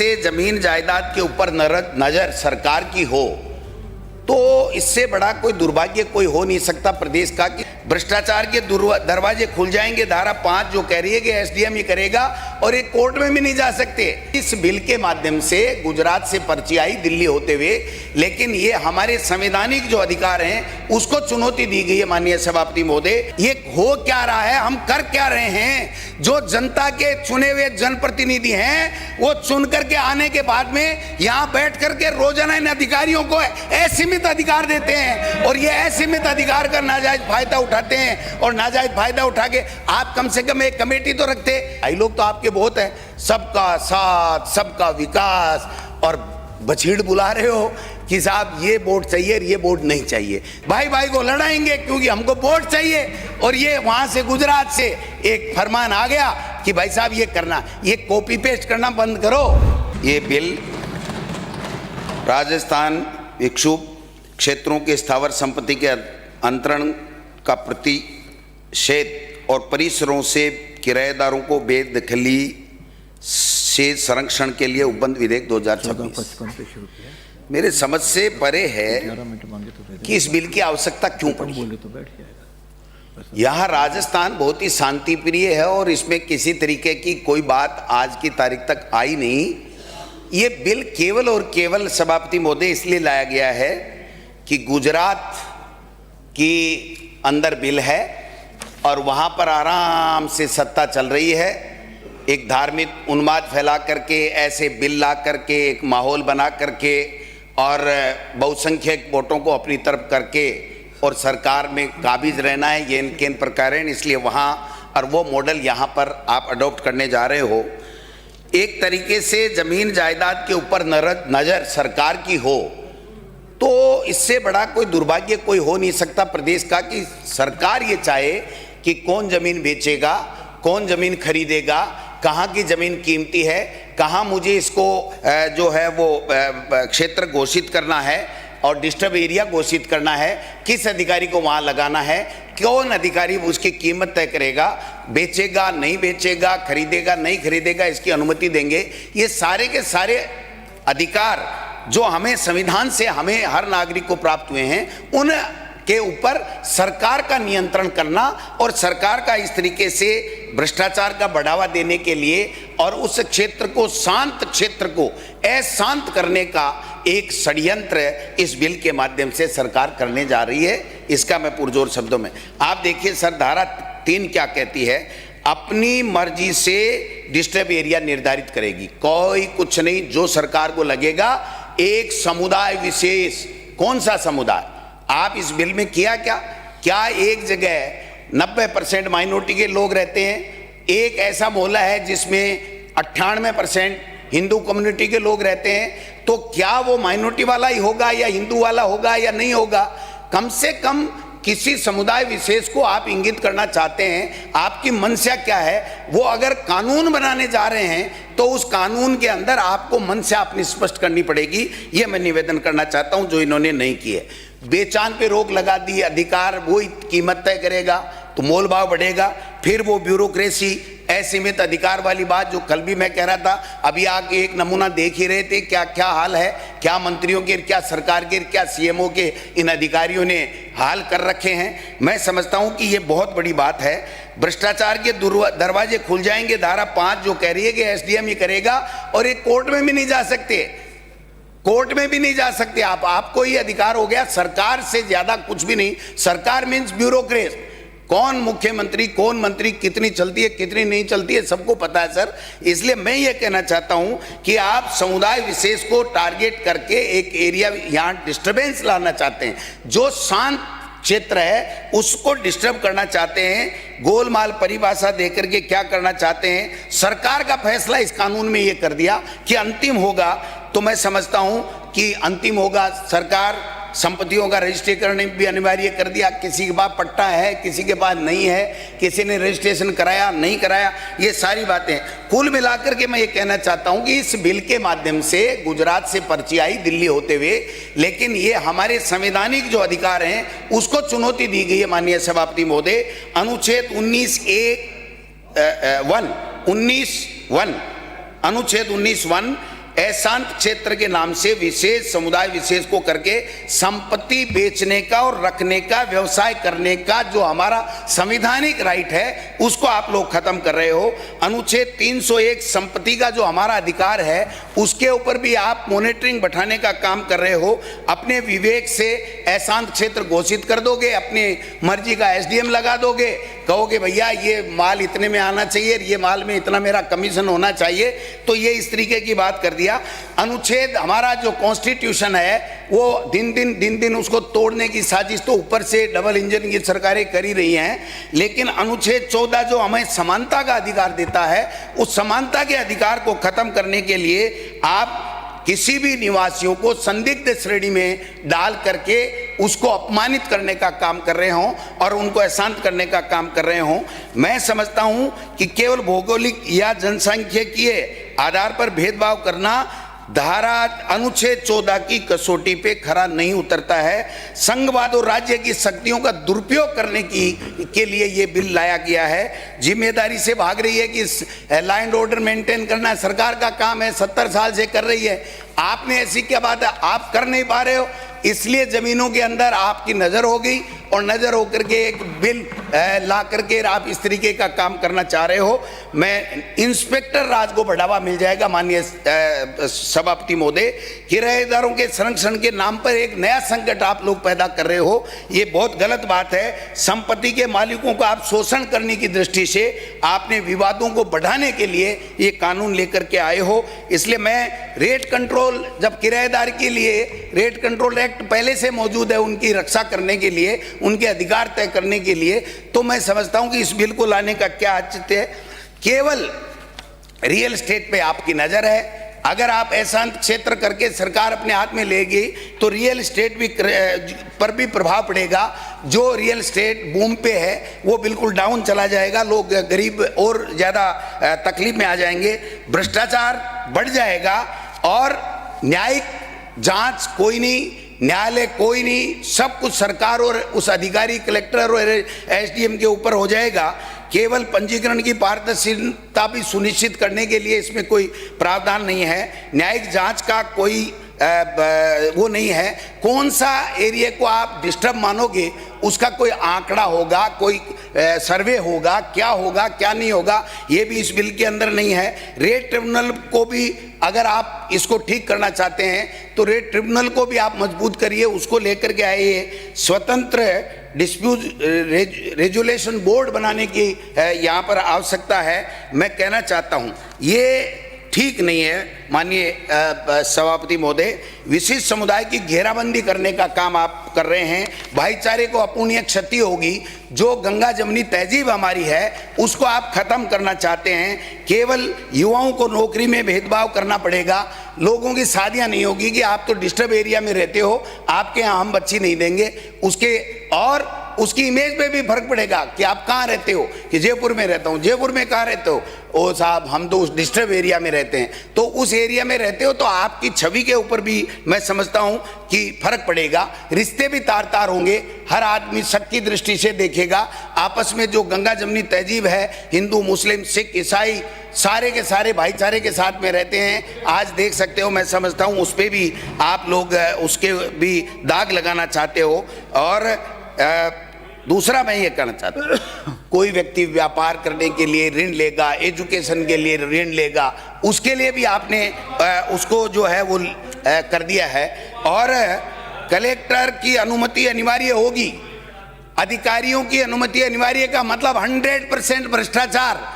से जमीन जायदाद के ऊपर नजर सरकार की हो तो इससे बड़ा कोई दुर्भाग्य कोई हो नहीं सकता प्रदेश का कि भ्रष्टाचार के दरवाजे खुल जाएंगे। धारा 5 जो कह रही है कि एसडीएम ही करेगा और एक कोर्ट में भी नहीं जा सकते। इस बिल के माध्यम से गुजरात से पर्ची आई दिल्ली होते हुए, लेकिन ये हमारे संवैधानिक जो अधिकार हैं उसको चुनौती दी गई है। माननीय सभापति महोदय, ये हो क्या रहा है, हम कर क्या रहे हैं? जो जनता के चुने हुए जनप्रतिनिधि हैं वो चुन करके आने के बाद में यहाँ बैठ करके रोजाना इन अधिकारियों को असीमित अधिकार देते हैं और ये असीमित अधिकार का नाजायज फायदा उठाते हैं। और नाजायज फायदा उठा के आप कम से कम एक कमेटी तो रखते। आई लोग तो आपके बहुत है, सबका साथ सबका विकास, और बछीड़ बुला रहे हो कि साहब ये वोट चाहिए ये वोट नहीं चाहिए। भाई भाई को लड़ाएंगे क्योंकि हमको वोट चाहिए। और ये वहां से गुजरात से एक फरमान आ गया कि भाई साहब ये करना, ये कॉपी पेस्ट करना बंद करो। ये बिल राजस्थान इक्षुक क्षेत्रों के स्थावर संपत्ति के अंतरण का प्रतिषेध और परिसरों से किराएदारों को बेदखली से संरक्षण के लिए उपबंध विधेयक 2026 मेरे समझ से परे है कि इस बिल की आवश्यकता क्यों पड़ी। यहाँ राजस्थान बहुत ही शांति प्रिय है और इसमें किसी तरीके की कोई बात आज की तारीख तक आई नहीं। ये बिल केवल और केवल सभापति महोदय इसलिए लाया गया है कि गुजरात की अंदर बिल है और वहाँ पर आराम से सत्ता चल रही है। एक धार्मिक उन्माद फैला करके, ऐसे बिल ला करके, एक माहौल बना करके और बहुसंख्यक वोटों को अपनी तरफ करके और सरकार में काबिज रहना है, ये इनके इन प्रकार है। इसलिए वहाँ और वो मॉडल यहाँ पर आप अडॉप्ट करने जा रहे हो। एक तरीके से जमीन जायदाद के ऊपर नजर सरकार की हो तो इससे बड़ा कोई दुर्भाग्य कोई हो नहीं सकता प्रदेश का कि सरकार ये चाहे कि कौन जमीन बेचेगा, कौन जमीन खरीदेगा, कहाँ की जमीन कीमती है, कहाँ मुझे इसको जो है वो क्षेत्र घोषित करना है और डिस्टर्ब एरिया घोषित करना है, किस अधिकारी को वहाँ लगाना है, कौन अधिकारी उसकी कीमत तय करेगा, बेचेगा नहीं बेचेगा, खरीदेगा नहीं खरीदेगा, इसकी अनुमति देंगे। ये सारे के सारे अधिकार जो हमें संविधान से हमें हर नागरिक को प्राप्त हुए हैं, उन के ऊपर सरकार का नियंत्रण करना और सरकार का इस तरीके से भ्रष्टाचार का बढ़ावा देने के लिए और उस क्षेत्र को, शांत क्षेत्र को अशांत करने का एक षड्यंत्र इस बिल के माध्यम से सरकार करने जा रही है। इसका मैं पुरजोर शब्दों में आप देखिए सर, धारा 3 क्या कहती है? अपनी मर्जी से डिस्टर्ब एरिया निर्धारित करेगी, कोई कुछ नहीं, जो सरकार को लगेगा। एक समुदाय विशेष, कौन सा समुदाय? आप इस बिल में किया क्या एक जगह 90% माइनॉरिटी के लोग रहते हैं, एक ऐसा मोहल्ला है जिसमें 98% हिंदू कम्युनिटी के लोग रहते हैं, तो क्या वो माइनॉरिटी वाला ही होगा या हिंदू वाला होगा या नहीं होगा? कम से कम किसी समुदाय विशेष को आप इंगित करना चाहते हैं, आपकी मंशा क्या है? वो अगर कानून बनाने जा रहे हैं तो उस कानून के अंदर आपको मंशा अपनी स्पष्ट करनी पड़ेगी। ये मैं निवेदन करना चाहता हूं जो इन्होंने नहीं किए। बेचान पे रोक लगा दी, अधिकार वही कीमत तय करेगा तो मोल भाव बढ़ेगा। फिर वो ब्यूरोक्रेसी, असीमित अधिकार वाली बात जो कल भी मैं कह रहा था, अभी आके एक नमूना देख ही रहे थे क्या क्या हाल है, क्या मंत्रियों के, क्या सरकार के, क्या सीएमओ के इन अधिकारियों ने हाल कर रखे हैं। मैं समझता हूं कि ये बहुत बड़ी बात है। भ्रष्टाचार के दरवाजे खुल जाएंगे। धारा 5 जो कह रही है कि एसडीएम ही करेगा और एक कोर्ट में भी नहीं जा सकते, कोर्ट में भी नहीं जा सकते आप, आपको ये अधिकार हो गया। सरकार से ज्यादा कुछ भी नहीं। सरकार मीन्स ब्यूरोक्रेट, कौन मुख्यमंत्री, कौन मंत्री, कितनी चलती है कितनी नहीं चलती है सबको पता है सर। इसलिए मैं ये कहना चाहता हूं कि आप समुदाय विशेष को टारगेट करके एक एरिया यहां डिस्टर्बेंस लाना चाहते हैं, जो शांत क्षेत्र है उसको डिस्टर्ब करना चाहते हैं, गोलमाल परिभाषा देकर के क्या करना चाहते हैं। सरकार का फैसला इस कानून में ये कर दिया कि अंतिम होगा, तो मैं समझता हूं कि अंतिम होगा। सरकार संपत्तियों का रजिस्ट्रेशन भी अनिवार्य कर दिया, किसी के पास पट्टा है किसी के पास नहीं है, किसी ने रजिस्ट्रेशन कराया नहीं कराया, ये सारी बातें कुल मिलाकर के मैं ये कहना चाहता हूं कि इस बिल के माध्यम से गुजरात से पर्ची आई दिल्ली होते हुए, लेकिन ये हमारे संवैधानिक जो अधिकार हैं उसको चुनौती दी गई है। माननीय सभापति महोदय, अनुच्छेद 19(1) अनुच्छेद 19(1) एकांत क्षेत्र के नाम से विशेष समुदाय विशेष को करके संपत्ति बेचने का और रखने का, व्यवसाय करने का जो हमारा संवैधानिक राइट है उसको आप लोग खत्म कर रहे हो। अनुच्छेद 301 संपत्ति का जो हमारा अधिकार है उसके ऊपर भी आप मॉनिटरिंग बैठाने का काम कर रहे हो। अपने विवेक से एकांत क्षेत्र घोषित कर दोगे, अपनी मर्जी का एसडीएम लगा दोगे, कहोगे भैया ये माल इतने में आना चाहिए, ये माल में इतना मेरा कमीशन होना चाहिए। तो ये इस तरीके की बात कर दिया। अनुच्छेद हमारा जो कॉन्स्टिट्यूशन है वो दिन दिन उसको तोड़ने की साजिश तो ऊपर से डबल इंजन की सरकारें कर ही रही हैं, लेकिन अनुच्छेद 14 जो हमें समानता का अधिकार देता है उस समानता के अधिकार को खत्म करने के लिए आप किसी भी निवासियों को संदिग्ध श्रेणी में डाल करके उसको अपमानित करने का काम कर रहे हो और उनको अशांत करने का काम कर रहे हो। मैं समझता हूं कि केवल भौगोलिक या जनसांख्यिकीय आधार पर भेदभाव करना धारा अनुच्छेद 14 की कसौटी पे खरा नहीं उतरता है। संघवाद और राज्य की शक्तियों का दुरुपयोग करने के लिए ये बिल लाया गया है। जिम्मेदारी से भाग रही है कि लॉ एंड ऑर्डर मेंटेन करना सरकार का काम है, 70 साल से कर रही है। आपने ऐसी क्या बात है, आप कर नहीं पा रहे हो, इसलिए जमीनों के अंदर आपकी नजर हो गई और नजर होकर के एक बिल ला करके आप इस तरीके का काम करना चाह रहे हो। मैं इंस्पेक्टर राज को बढ़ावा मिल जाएगा। माननीय सभापति महोदय, किराएदारों के संरक्षण के नाम पर एक नया संकट आप लोग पैदा कर रहे हो, ये बहुत गलत बात है। संपत्ति के मालिकों को आप शोषण करने की दृष्टि से आपने विवादों को बढ़ाने के लिए ये कानून लेकर के आए हो। इसलिए मैं रेट कंट्रोल, जब किराएदार के लिए रेट कंट्रोल एक्ट पहले से मौजूद है उनकी रक्षा करने के लिए, उनके अधिकार तय करने के लिए, तो मैं समझता हूं कि इस बिल को लाने का क्या औचित्य है। केवल रियल एस्टेट पे आपकी नजर है। अगर आप एकांत क्षेत्र करके सरकार अपने हाथ में लेगी तो रियल एस्टेट भी पर भी प्रभाव पड़ेगा। जो रियल एस्टेट बूम पे है वो बिल्कुल डाउन चला जाएगा, लोग गरीब और ज़्यादा तकलीफ में आ जाएंगे, भ्रष्टाचार बढ़ जाएगा और न्यायिक जांच कोई नहीं, न्यायालय कोई नहीं, सब कुछ सरकार और उस अधिकारी कलेक्टर और एसडीएम के ऊपर हो जाएगा। केवल पंजीकरण की पारदर्शिता भी सुनिश्चित करने के लिए इसमें कोई प्रावधान नहीं है। न्यायिक जांच का कोई वो नहीं है। कौन सा एरिया को आप डिस्टर्ब मानोगे उसका कोई आंकड़ा होगा, कोई सर्वे होगा, क्या होगा क्या नहीं होगा, ये भी इस बिल के अंदर नहीं है। रेट ट्रिब्यूनल को भी अगर आप इसको ठीक करना चाहते हैं तो रेट ट्रिब्यूनल को भी आप मजबूत करिए, उसको लेकर के आइए। स्वतंत्र डिस्प्यूट रेजुलेशन बोर्ड बनाने की यहाँ पर आवश्यकता है। मैं कहना चाहता हूँ ये ठीक नहीं है। माननीय सभापति महोदय, विशिष्ट समुदाय की घेराबंदी करने का काम आप कर रहे हैं, भाईचारे को अपूर्णीय क्षति होगी। जो गंगा जमनी तहजीब हमारी है उसको आप खत्म करना चाहते हैं। केवल युवाओं को नौकरी में भेदभाव करना पड़ेगा, लोगों की शादियां नहीं होगी कि आप तो डिस्टर्ब एरिया में रहते हो, आपके यहाँ हम बच्ची नहीं देंगे, उसके और उसकी इमेज पे भी फर्क पड़ेगा कि आप कहाँ रहते हो, कि जयपुर में रहता हूँ। जयपुर में कहाँ रहते हो? ओ साहब हम तो उस डिस्टर्ब एरिया में रहते हैं। तो उस एरिया में रहते हो तो आपकी छवि के ऊपर भी मैं समझता हूँ कि फर्क पड़ेगा। रिश्ते भी तार तार होंगे, हर आदमी शक की दृष्टि से देखेगा। आपस में जो गंगा जमनी तहजीब है, हिंदू मुस्लिम सिख ईसाई सारे के सारे भाईचारे के साथ में रहते हैं। आज देख सकते हो, मैं समझता हूँ उस पर भी आप लोग उसके भी दाग लगाना चाहते हो। और दूसरा मैं ये कहना चाहता हूँ, कोई व्यक्ति व्यापार करने के लिए ऋण लेगा, एजुकेशन के लिए ऋण लेगा, उसके लिए भी आपने उसको जो है वो कर दिया है। और कलेक्टर की अनुमति अनिवार्य होगी, अधिकारियों की अनुमति अनिवार्य का मतलब 100% भ्रष्टाचार।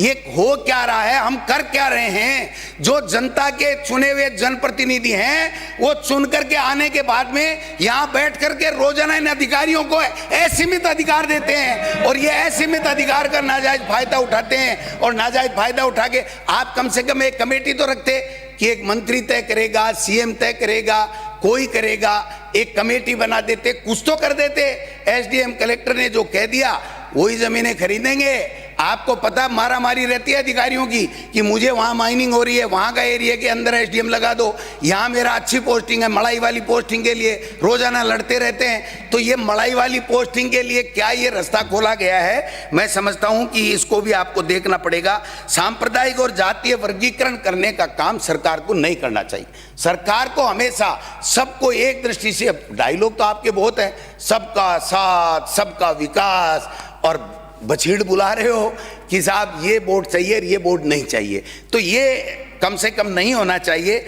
ये हो क्या रहा है, हम कर क्या रहे हैं? जो जनता के चुने हुए जनप्रतिनिधि हैं वो चुन करके आने के बाद में यहाँ बैठ करके रोजाना इन अधिकारियों को असीमित अधिकार देते हैं और ये असीमित अधिकार का नाजायज फायदा उठाते हैं। और नाजायज फायदा उठा के आप कम से कम एक कमेटी तो रखते कि एक मंत्री तय करेगा, सीएम तय करेगा, कोई करेगा, एक कमेटी बना देते, कुछ तो कर देते। एसडीएम कलेक्टर ने जो कह दिया वही जमीनें खरीदेंगे। आपको पता मारामारी रहती है अधिकारियों की कि मुझे वहाँ माइनिंग हो रही है, वहाँ का एरिया के अंदर एसडीएम लगा दो, यहाँ मेरा अच्छी पोस्टिंग है, मड़ाई वाली पोस्टिंग के लिए रोजाना लड़ते रहते हैं। तो ये मड़ाई वाली पोस्टिंग के लिए क्या ये रास्ता खोला गया है? मैं समझता हूँ कि इसको भी आपको देखना पड़ेगा। सांप्रदायिक और जातीय वर्गीकरण करने का काम सरकार को नहीं करना चाहिए। सरकार को हमेशा सबको एक दृष्टि से, डायलॉग तो आपके बहुत है, सबका साथ, सबका विकास, और बछीड़ बुला रहे हो कि साहब ये वोट चाहिए और ये वोट नहीं चाहिए, तो ये कम से कम नहीं होना चाहिए।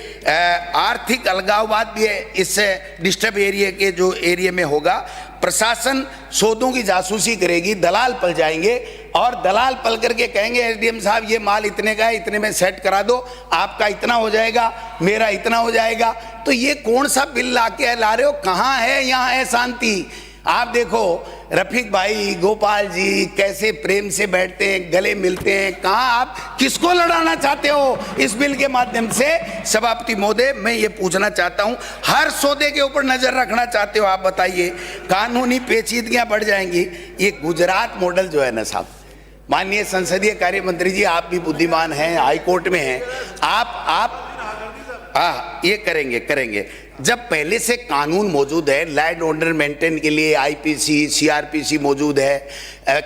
आर्थिक अलगाववाद भी इस डिस्टर्ब एरिया के जो एरिया में होगा। प्रशासन सौदों की जासूसी करेगी, दलाल पल जाएंगे और दलाल पल करके कहेंगे एसडीएम साहब ये माल इतने का है, इतने में सेट करा दो, आपका इतना हो जाएगा, मेरा इतना हो जाएगा। तो ये कौन सा बिल ला रहे हो? कहाँ है यहाँ है शांति? आप देखो रफीक भाई, गोपाल जी कैसे प्रेम से बैठते हैं, गले मिलते हैं। कहाँ आप किसको लड़ाना चाहते हो इस बिल के माध्यम से? सभापति महोदय, मैं ये पूछना चाहता हूँ, हर सौदे के ऊपर नजर रखना चाहते हो आप, बताइए। कानूनी पेचीदगियां बढ़ जाएंगी। ये गुजरात मॉडल जो है ना साहब, माननीय संसदीय कार्य मंत्री जी, आप भी बुद्धिमान हैं, हाईकोर्ट में हैं, आप हाँ ये करेंगे। जब पहले से कानून मौजूद है, लैंड ऑर्डर मेंटेन के लिए आईपीसी, सीआरपीसी मौजूद है,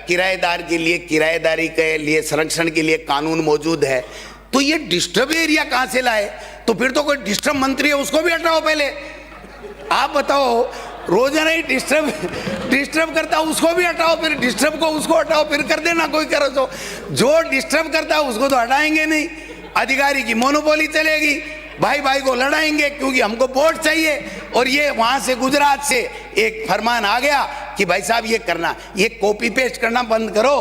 किराएदार के लिए किराएदारी के लिए संरक्षण के लिए कानून मौजूद है, तो ये डिस्टर्ब एरिया कहाँ से लाए? तो फिर तो कोई डिस्टर्ब मंत्री है, उसको भी हटाओ पहले। आप बताओ, रोजाना ही डिस्टर्ब करता उसको भी हटाओ, फिर डिस्टर्ब को उसको हटाओ, फिर कर देना कोई करो। तो जो डिस्टर्ब करता है उसको तो हटाएंगे नहीं, अधिकारी की मोनोपोली चलेगी, भाई भाई को लड़ाएंगे क्योंकि हमको वोट चाहिए। और ये वहां से गुजरात से एक फरमान आ गया कि भाई साहब ये करना, ये कॉपी पेस्ट करना बंद करो।